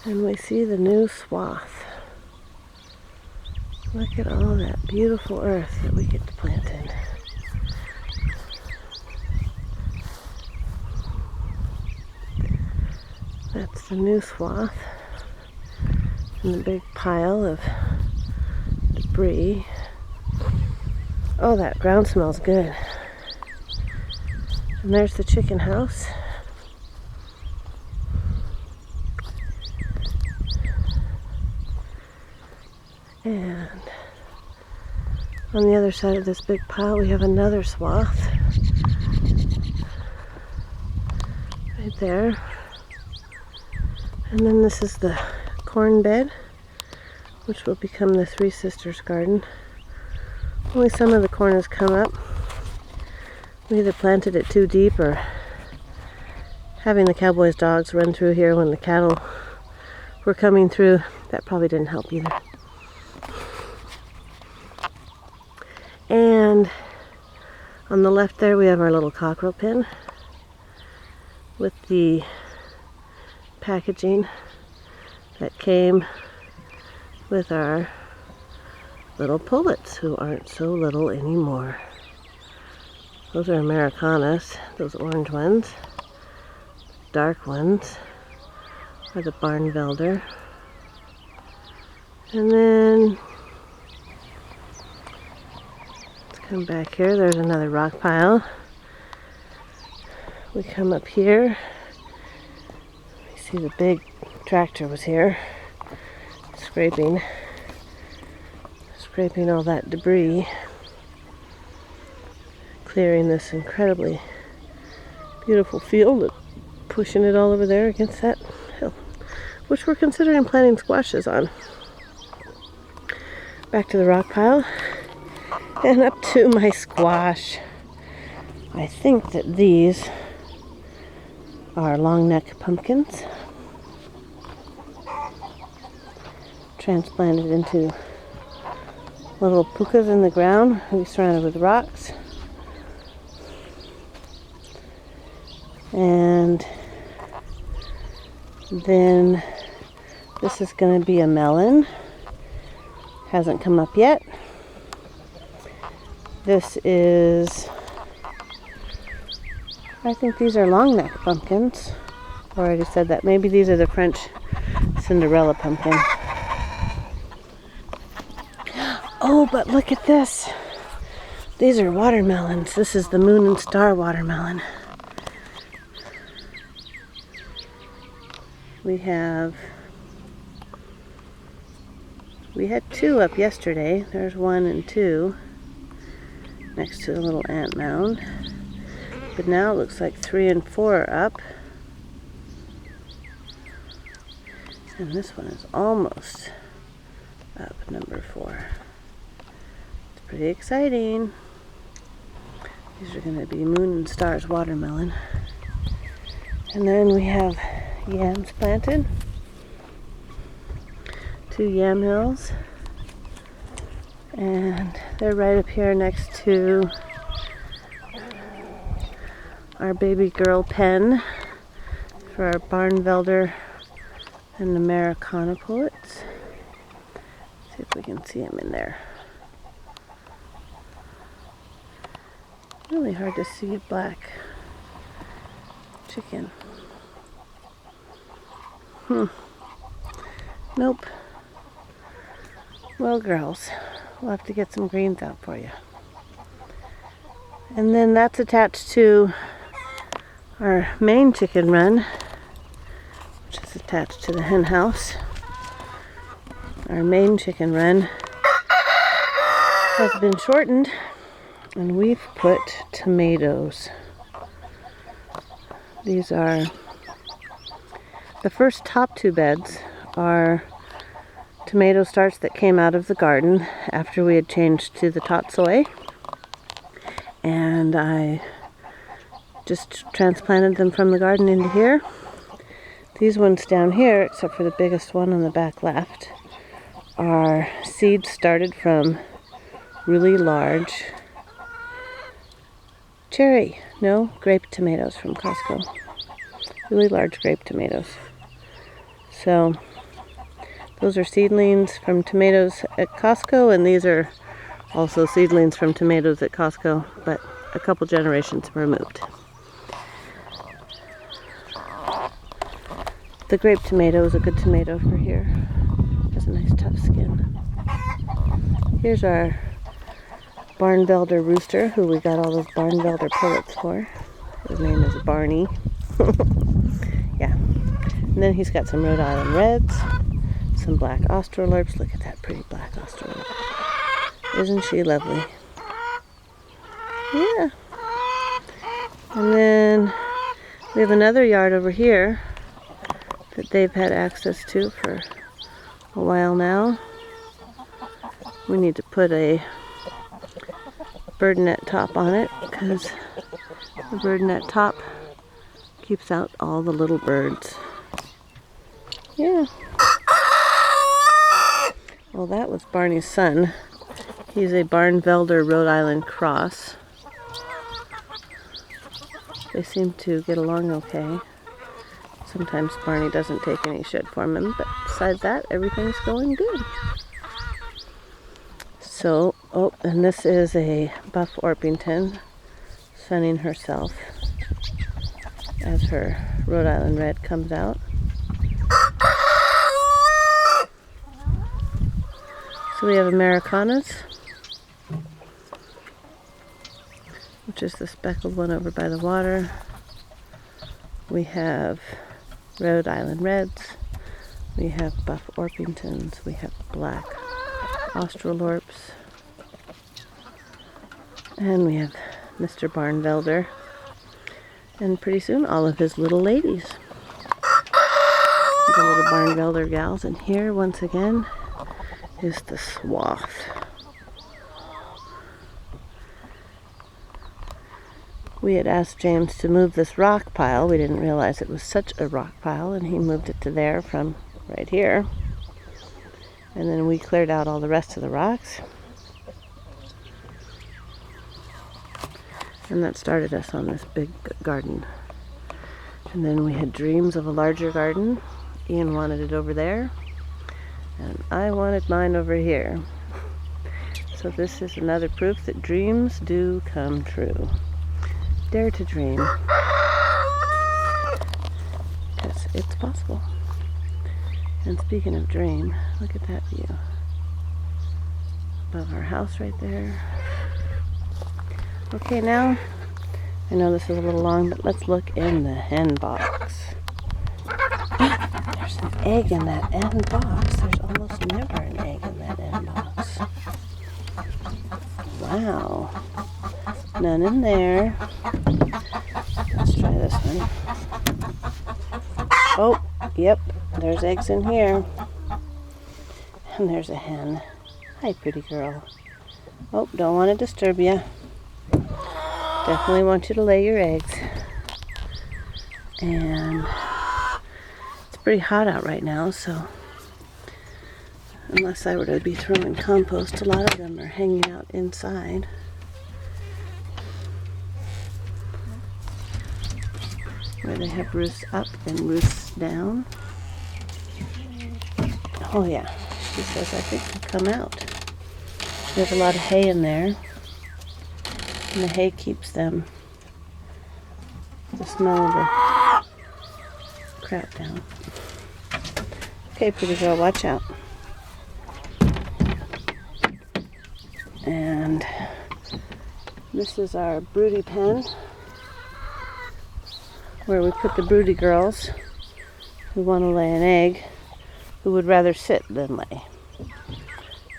And we see the new swath. Look at all that beautiful earth that we get to plant in. That's the new swath. And the big pile of debris. Oh, that ground smells good. And there's the chicken house. And on the other side of this big pile, we have another swath. Right there. And then this is the corn bed, which will become the Three Sisters garden. Only some of the corn has come up. We either planted it too deep, or having the cowboys' dogs run through here when the cattle were coming through, that probably didn't help either. And on the left there we have our little cockerel pen with the packaging that came with our little pullets, who aren't so little anymore. Those are Americanas, those orange ones. Dark ones are the Barnvelder. And then let's come back here. There's another rock pile. We come up here. You see the big tractor was here, scraping all that debris, clearing this incredibly beautiful field, and pushing it all over there against that hill, which we're considering planting squashes on. Back to the rock pile and up to my squash. I think that these are long neck pumpkins, transplanted into little pukas in the ground. We surrounded with rocks. And then this is going to be a melon. Hasn't come up yet. This is, I think these are long neck pumpkins. I already said that. Maybe these are the French Cinderella pumpkin. Oh, but look at this. These are watermelons. This is the Moon and Star watermelon. We had two up yesterday. There's 1 and 2 next to the little ant mound. But now it looks like 3 and 4 are up. And this one is almost up, number 4. It's pretty exciting. These are going to be Moon and Stars watermelon. And then we have yams planted. 2 yam hills. And they're right up here next to our baby girl pen for our Barnvelder and Americana pullets. See if we can see them in there. Really hard to see a black chicken. Nope. Well, girls, we'll have to get some greens out for you. And then that's attached to our main chicken run, which is attached to the hen house. Our main chicken run has been shortened, and we've put tomatoes. These are, the first top 2 beds are tomato starts that came out of the garden after we had changed to the tatsoi. And I just transplanted them from the garden into here. These ones down here, except for the biggest one on the back left, are seeds started from really large grape tomatoes from Costco. Really large grape tomatoes. So Those are seedlings from tomatoes at Costco, and these are also seedlings from tomatoes at Costco, but a couple generations removed. The grape tomato is a good tomato for here. Has a nice tough skin. Here's our Barnvelder rooster, who we got all those Barnvelder pullets for. His name is Barney. Yeah. And then he's got some Rhode Island Reds, some black Australorps. Look at that pretty black Australorp. Isn't she lovely? Yeah. And then we have another yard over here that they've had access to for a while now. We need to put a bird net top on it because the bird net top keeps out all the little birds. Yeah. Well, that was Barney's son. He's a Barnvelder Rhode Island cross. They seem to get along okay. Sometimes Barney doesn't take any shit from him, but besides that, everything's going good. So, oh, and this is a Buff Orpington sunning herself as her Rhode Island Red comes out. So we have Americanas, which is the speckled one over by the water. We have Rhode Island Reds. We have Buff Orpingtons. We have black Australorps. And we have Mr. Barnvelder. And pretty soon all of his little ladies. The little Barnvelder gals. And here once again is the swath. We had asked James to move this rock pile. We didn't realize it was such a rock pile, and he moved it to there from right here. And then we cleared out all the rest of the rocks. And that started us on this big garden. And then we had dreams of a larger garden. Ian wanted it over there, and I wanted mine over here. So this is another proof that dreams do come true. Dare to dream. Because it's possible. And speaking of dream, look at that view. Above our house right there. Okay, now, I know this is a little long, but let's look in the hen box. There's an egg in that end box. There's almost never an egg in that end box. Wow. None in there. Let's try this one. Oh, yep, there's eggs in here. And there's a hen. Hi, pretty girl. Oh, don't want to disturb you. Definitely want you to lay your eggs. And it's pretty hot out right now, so unless I were to be throwing compost, a lot of them are hanging out inside. Where they have roosts up and roosts down. Oh yeah, she says I think they'll come out. There's a lot of hay in there. And the hay keeps them, the smell of the crap down. Okay, pretty girl, watch out. And this is our broody pen, where we put the broody girls who want to lay an egg, who would rather sit than lay.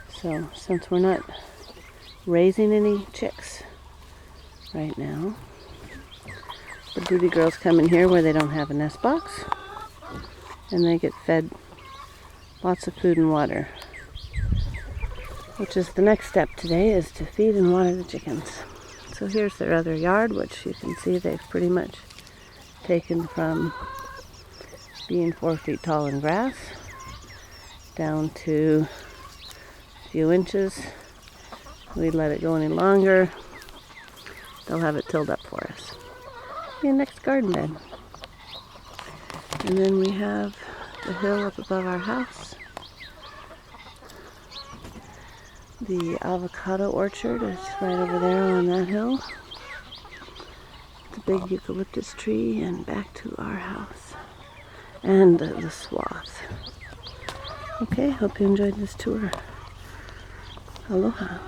So since we're not raising any chicks right now, the broody girls come in here where they don't have a nest box, and they get fed lots of food and water, which is the next step today, is to feed and water the chickens. So here's their other yard, which you can see they've pretty much taken from being 4 feet tall in grass down to a few inches. We let it go any longer, they'll have it tilled up for us. Your next garden bed. And then we have the hill up above our house. The avocado orchard is right over there on that hill. The big eucalyptus tree, and back to our house. And the swath. Okay, hope you enjoyed this tour. Aloha.